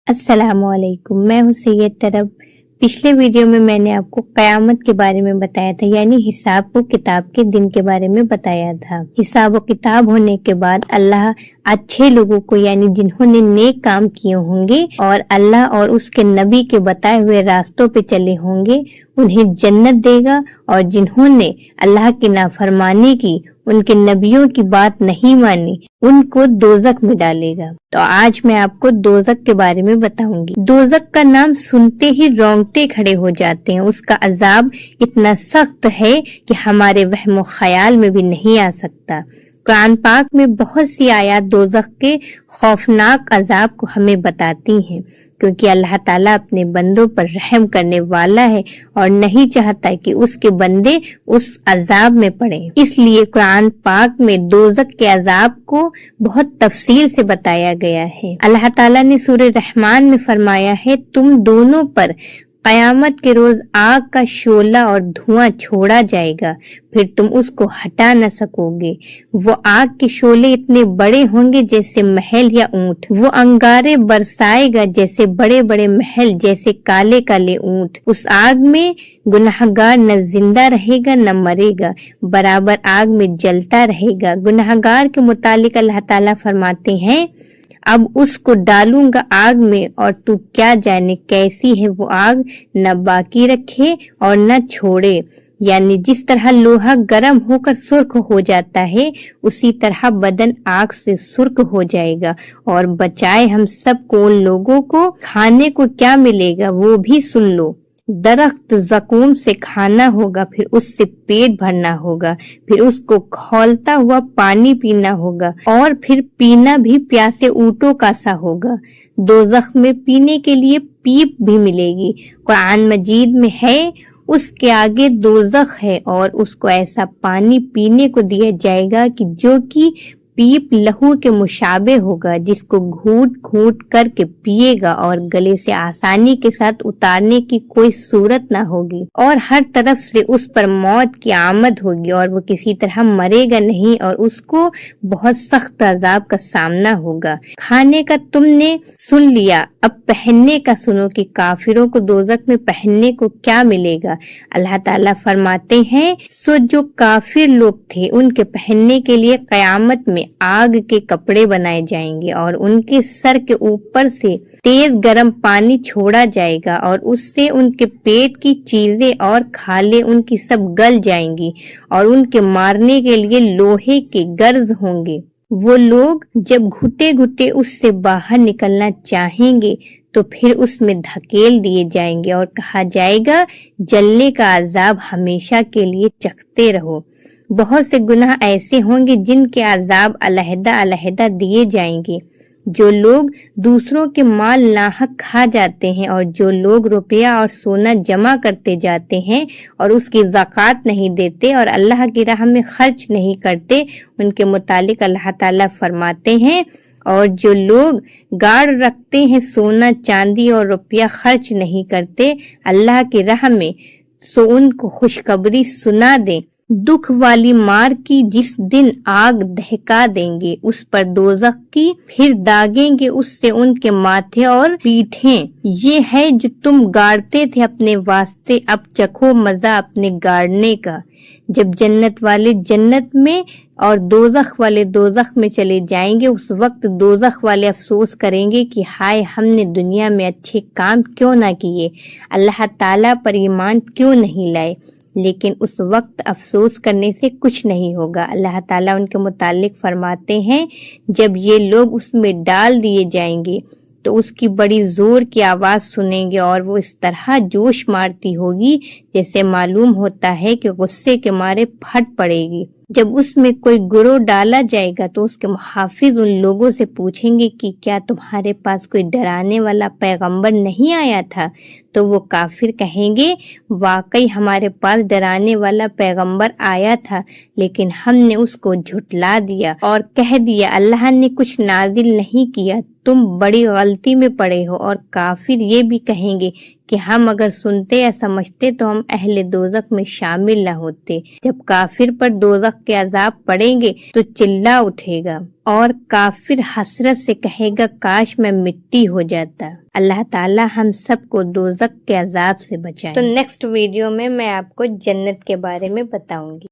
अस्सलाम वालेकुम। मैं हूँ सैयद तरब। पिछले वीडियो में मैंने आपको कयामत के बारे में बताया था, यानी हिसाब व किताब के दिन के बारे में बताया था। हिसाब व किताब होने के बाद अल्लाह अच्छे लोगों को, यानी जिन्होंने नेक काम किए होंगे और अल्लाह और उसके नबी के बताए हुए रास्तों पे चले होंगे, उन्हें जन्नत देगा। और जिन्होंने अल्लाह की नाफरमानी की, उनके नबियों की बात नहीं मानी, उनको दोजक में डालेगा। तो आज मैं आपको दोजक के बारे में बताऊंगी। दोजक का नाम सुनते ही रोंगटे खड़े हो जाते हैं। उसका अजाब इतना सख्त है कि हमारे वहम ख्याल में भी नहीं आ सकता। कुरान पाक में बहुत सी आयत दोजख के खौफनाक अजाब को हमें बताती हैं, क्योंकि अल्लाह ताला अपने बंदों पर रहम करने वाला है और नहीं चाहता कि उसके बंदे उस अजाब में पड़े। इसलिए कुरान पाक में दोजख के अजाब को बहुत तफसील से बताया गया है। अल्लाह ताला ने सूरह रहमान में फरमाया है, तुम दोनों पर कयामत के रोज आग का शोला और धुआं छोड़ा जाएगा, फिर तुम उसको हटा न सकोगे। वो आग के शोले इतने बड़े होंगे जैसे महल या ऊंट। वो अंगारे बरसाएगा जैसे बड़े बड़े महल, जैसे काले काले ऊंट। उस आग में गुनाहगार न जिंदा रहेगा न मरेगा, बराबर आग में जलता रहेगा। गुनाहगार के मुतालिक अल्लाह ताला फरमाते हैं, अब उसको डालूंगा आग में और तू क्या जाने कैसी है वो आग, न बाकी रखे और न छोड़े। यानी जिस तरह लोहा गर्म होकर सुर्ख हो जाता है, उसी तरह बदन आग से सुर्ख हो जाएगा। और बचाए हम सबको उन लोगों को, खाने को क्या मिलेगा वो भी सुन लो। दरख्त जकूम से खाना होगा, फिर उससे पेट भरना होगा, फिर उसको खौलता हुआ पानी पीना होगा, और फिर पीना भी प्यासे ऊंटों का सा होगा। दोजख में पीने के लिए पीप भी मिलेगी। कुरान मजीद में है, उसके आगे दोजख है और उसको ऐसा पानी पीने को दिया जाएगा कि जो कि पीप लहू के मुशाबे होगा, जिसको घूट घूट करके पिएगा और गले से आसानी के साथ उतारने की कोई सूरत ना होगी। और हर तरफ से उस पर मौत की आमद होगी और वो किसी तरह मरेगा नहीं और उसको बहुत सख्त अजाब का सामना होगा। खाने का तुमने सुन लिया, अब पहनने का सुनो कि काफिरों को दोजख में पहनने को क्या मिलेगा। अल्लाह ताला फरमाते हैं, सो जो काफिर लोग थे उनके पहनने के लिए कयामत में आग के कपड़े बनाए जाएंगे और उनके सर के ऊपर से तेज गर्म पानी छोड़ा जाएगा और उससे उनके पेट की चीजें और खाले उनकी सब गल जाएंगी और उनके मारने के लिए लोहे के गर्ज होंगे। वो लोग जब घुटे घुटे उससे बाहर निकलना चाहेंगे तो फिर उसमें धकेल दिए जाएंगे और कहा जाएगा, जलने का अजाब हमेशा के लिए चखते रहो। बहुत से गुनाह ऐसे होंगे जिनके अजाब अलहदा अलहदा दिए जाएंगे। जो लोग दूसरों के माल नाहक खा जाते हैं और जो लोग रुपया और सोना जमा करते जाते हैं और उसकी ज़कात नहीं देते और अल्लाह की राह में खर्च नहीं करते, उनके मुतालिक अल्लाह ताला फरमाते हैं, और जो लोग गाड़ रखते हैं सोना चांदी और रुपया खर्च नहीं करते अल्लाह की राह में, सो उनको खुशखबरी सुना दें, दुख वाली मार की जिस दिन आग दहका देंगे उस पर दोजख की, फिर दागेंगे उससे उनके माथे और पीठें। ये है जो तुम गाड़ते थे अपने वास्ते, अब चखो मजा अपने गाड़ने का। जब जन्नत वाले जन्नत में और दोजख वाले दोजख में चले जाएंगे, उस वक्त दोजख वाले अफसोस करेंगे कि हाय, हमने दुनिया में अच्छे काम क्यों ना किए, अल्लाह ताला पर ईमान क्यों नहीं लाए। लेकिन उस वक्त अफसोस करने से कुछ नहीं होगा। अल्लाह ताला उनके मुतालिक फरमाते हैं, जब ये लोग उसमें डाल दिए जाएंगे तो उसकी बड़ी जोर की आवाज सुनेंगे और वो इस तरह जोश मारती होगी जैसे मालूम होता है कि गुस्से के मारे फट पड़ेगी। जब उसमें कोई गुरोह डाला जाएगा तो उसके मुहाफिज उन लोगों से पूछेंगे कि क्या तुम्हारे पास कोई डराने वाला पैगंबर नहीं आया था? तो वो काफिर कहेंगे, वाकई हमारे पास डराने वाला पैगंबर आया था, लेकिन हमने उसको झुटला दिया और कह दिया अल्लाह ने कुछ नाजिल नहीं किया, तुम बड़ी गलती में पड़े हो। और काफिर ये भी कहेंगे कि हम अगर सुनते या समझते तो हम अहले दोज़ख में शामिल न होते। जब काफिर पर दोज़ख के अजाब पड़ेंगे तो चिल्ला उठेगा और काफिर हसरत से कहेगा काश मैं मिट्टी हो जाता। अल्लाह ताला हम सबको दोज़ख के अजाब से बचाए। तो नेक्स्ट वीडियो में मैं आपको जन्नत के बारे में बताऊंगी।